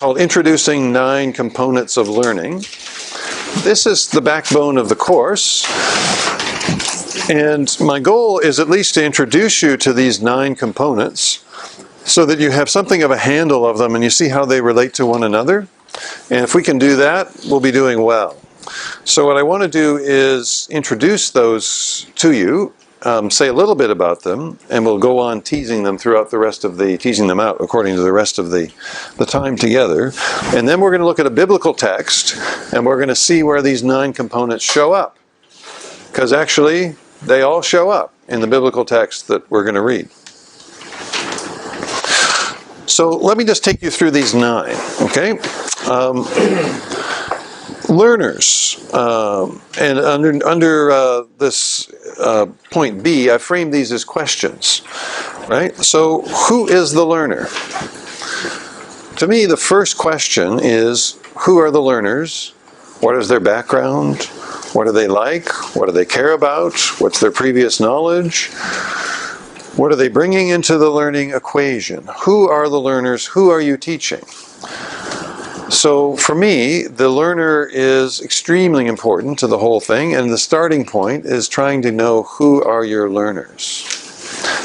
called Introducing 9 Components of Learning. This is the backbone of the course, and my goal is at least to introduce you to these 9 components so that you have something of a handle of them and you see how they relate to one another. And if we can do that, we'll be doing well. So what I want to do is introduce those to you, say a little bit about them, and we'll go on teasing them throughout the rest of teasing them out according to the rest of the time together. And then we're going to look at a biblical text, and we're going to see where these 9 components show up. Because actually, they all show up in the biblical text that we're going to read. So let me just take you through these 9, okay? Learners, and under this point B, I framed these as questions, right? So who is the learner? To me, the first question is, who are the learners? What is their background? What do they like? What do they care about? What's their previous knowledge? What are they bringing into the learning equation? Who are the learners? Who are you teaching? So for me, the learner is extremely important to the whole thing, and the starting point is trying to know who are your learners.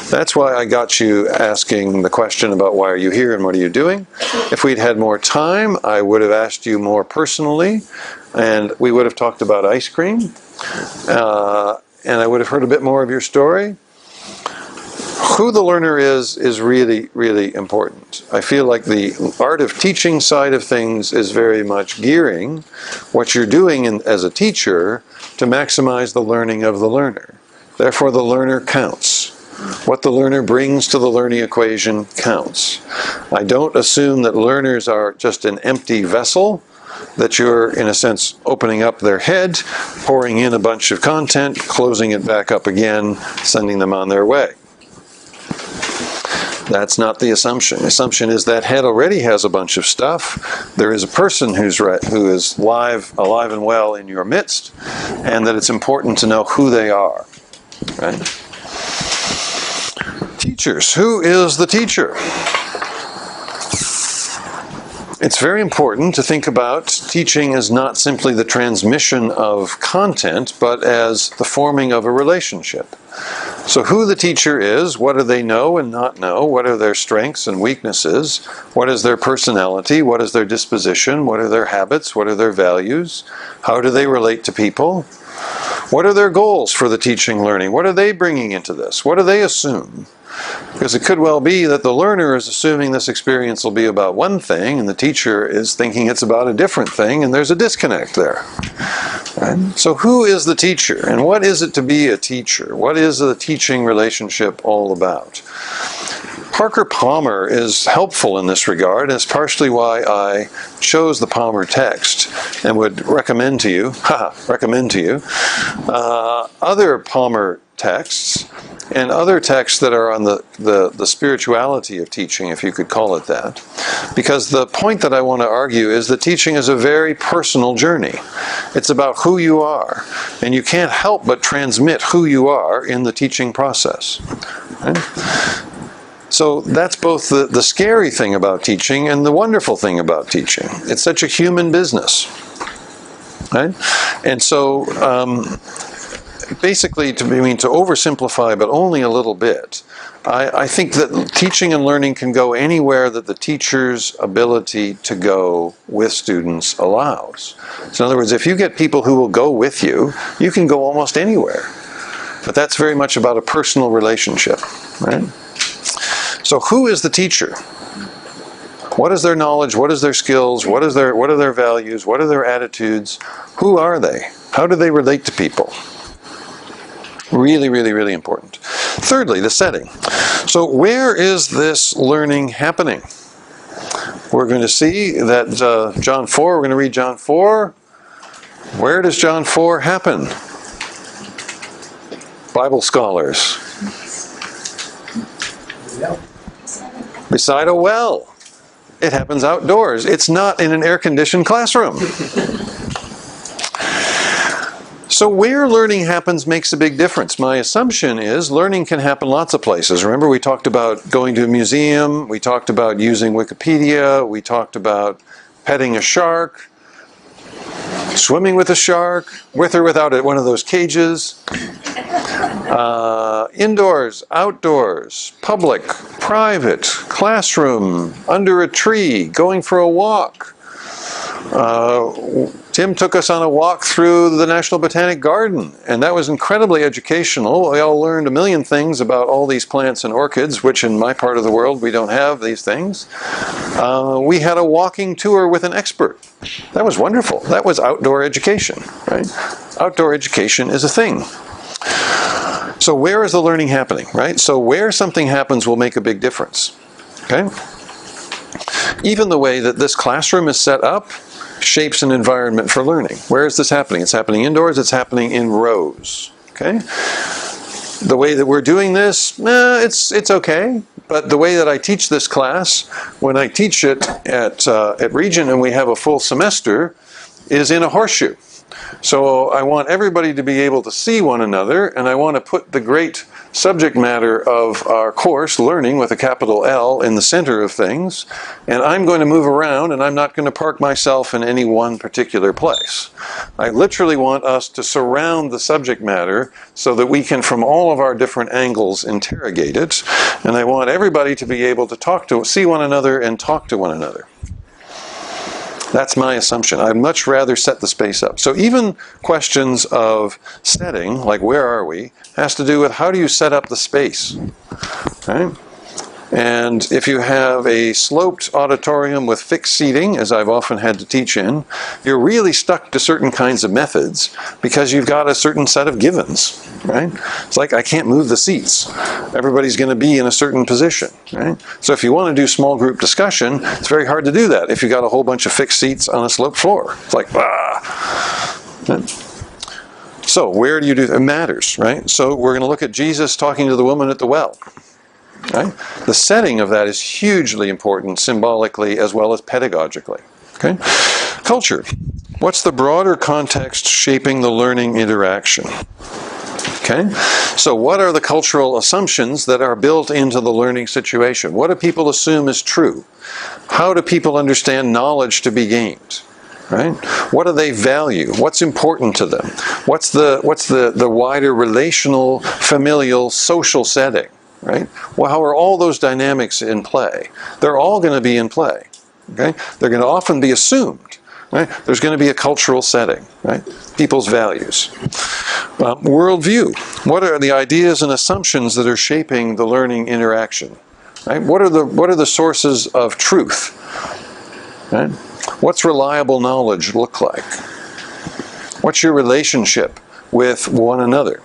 That's why I got you asking the question about why are you here and what are you doing. If we'd had more time, I would have asked you more personally, and we would have talked about ice cream, and I would have heard a bit more of your story. Who the learner is really, really important. I feel like the art of teaching side of things is very much gearing what you're doing as a teacher to maximize the learning of the learner. Therefore, the learner counts. What the learner brings to the learning equation counts. I don't assume that learners are just an empty vessel, that you're, in a sense, opening up their head, pouring in a bunch of content, closing it back up again, sending them on their way. That's not the assumption. The assumption is that head already has a bunch of stuff. There is a person who is alive and well in your midst, and that it's important to know who they are. Right? Teachers. Who is the teacher? It's very important to think about teaching as not simply the transmission of content, but as the forming of a relationship. So who the teacher is, what do they know and not know, what are their strengths and weaknesses, what is their personality, what is their disposition, what are their habits, what are their values, how do they relate to people, what are their goals for the teaching learning, what are they bringing into this, what do they assume? Because it could well be that the learner is assuming this experience will be about one thing and the teacher is thinking it's about a different thing, and there's a disconnect there. Right? So who is the teacher, and what is it to be a teacher? What is the teaching relationship all about? Parker Palmer is helpful in this regard, and it's partially why I chose the Palmer text and would recommend to you, other Palmer texts and other texts that are on the spirituality of teaching, if you could call it that. Because the point that I want to argue is that teaching is a very personal journey. It's about who you are, and you can't help but transmit who you are in the teaching process. Right? So that's both the scary thing about teaching and the wonderful thing about teaching. It's such a human business. Right? And so basically, to oversimplify, but only a little bit, I think that teaching and learning can go anywhere that the teacher's ability to go with students allows. So in other words, if you get people who will go with you, you can go almost anywhere. But that's very much about a personal relationship, right? So who is the teacher? What is their knowledge? What is their skills? What are their values? What are their attitudes? Who are they? How do they relate to people? Really, really, really important. Thirdly, the setting. So where is this learning happening? We're going to see that John 4, we're going to read John 4. Where does John 4 happen? Bible scholars. Beside a well. It happens outdoors. It's not in an air-conditioned classroom. So where learning happens makes a big difference. My assumption is learning can happen lots of places. Remember, we talked about going to a museum, we talked about using Wikipedia, we talked about petting a shark, swimming with a shark, with or without one of those cages, indoors, outdoors, public, private, classroom, under a tree, going for a walk. Tim took us on a walk through the National Botanic Garden, and that was incredibly educational. We all learned a million things about all these plants and orchids, which in my part of the world we don't have these things. We had a walking tour with an expert. That was wonderful. That was outdoor education, right? Outdoor education is a thing. So where is the learning happening, right? So where something happens will make a big difference, okay? Even the way that this classroom is set up shapes an environment for learning. Where is this happening? It's happening indoors, it's happening in rows, okay? The way that we're doing this, it's okay, but the way that I teach this class, when I teach it at Regent and we have a full semester, is in a horseshoe. So I want everybody to be able to see one another, and I want to put the great subject matter of our course, learning with a capital L, in the center of things, and I'm going to move around, and I'm not going to park myself in any one particular place. I literally want us to surround the subject matter so that we can, from all of our different angles, interrogate it, and I want everybody to be able to see one another and talk to one another. That's my assumption. I'd much rather set the space up. So even questions of setting, like where are we, has to do with how do you set up the space, right? And if you have a sloped auditorium with fixed seating, as I've often had to teach in, you're really stuck to certain kinds of methods because you've got a certain set of givens, right? It's like I can't move the seats. Everybody's going to be in a certain position, right? So if you want to do small group discussion, it's very hard to do that if you've got a whole bunch of fixed seats on a sloped floor. It's like, Right? So where do you do it? It matters, right? So we're going to look at Jesus talking to the woman at the well. Right? The setting of that is hugely important symbolically as well as pedagogically. Okay? Culture. What's the broader context shaping the learning interaction? Okay? So what are the cultural assumptions that are built into the learning situation? What do people assume is true? How do people understand knowledge to be gained? Right? What do they value? What's important to them? What's the wider relational, familial, social setting? Right? Well, how are all those dynamics in play? They're all going to be in play. Okay? They're going to often be assumed. Right? There's going to be a cultural setting. Right? People's values. Worldview. What are the ideas and assumptions that are shaping the learning interaction? Right? What are the sources of truth? Right? What's reliable knowledge look like? What's your relationship with one another?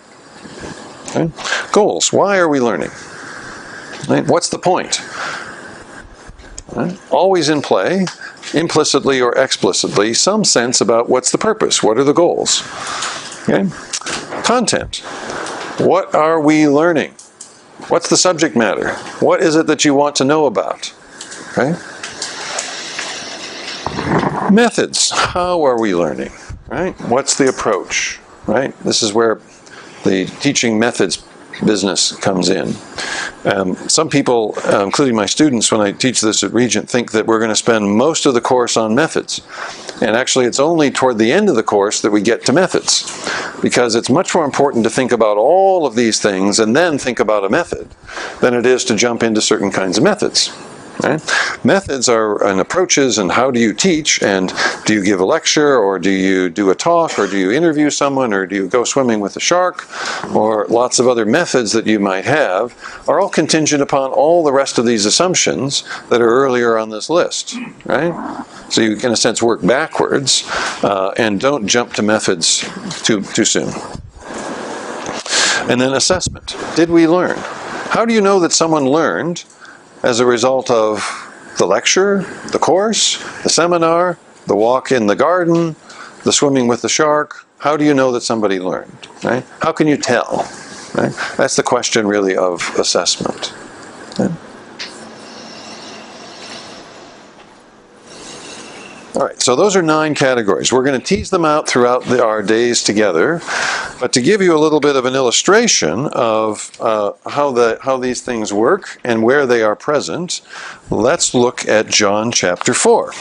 Okay? Goals. Why are we learning? Right? What's the point? Right? Always in play, implicitly or explicitly, some sense about what's the purpose, what are the goals. Okay? Content. What are we learning? What's the subject matter? What is it that you want to know about? Okay? Methods. How are we learning? Right? What's the approach? Right? This is where the teaching methods business comes in. Some people, including my students, when I teach this at Regent, think that we're going to spend most of the course on methods. And actually, it's only toward the end of the course that we get to methods. Because it's much more important to think about all of these things and then think about a method than it is to jump into certain kinds of methods. Right? Methods are and approaches, and how do you teach, and do you give a lecture, or do you do a talk, or do you interview someone, or do you go swimming with a shark, or lots of other methods that you might have, are all contingent upon all the rest of these assumptions that are earlier on this list. Right? So you, in a sense, work backwards, and don't jump to methods too soon. And then assessment. Did we learn? How do you know that someone learned as a result of the lecture, the course, the seminar, the walk in the garden, the swimming with the shark? How do you know that somebody learned? Right? How can you tell? Right? That's the question really of assessment. Right? All right, so those are 9 categories. We're going to tease them out throughout our days together, but to give you a little bit of an illustration of how these things work and where they are present, let's look at John chapter 4.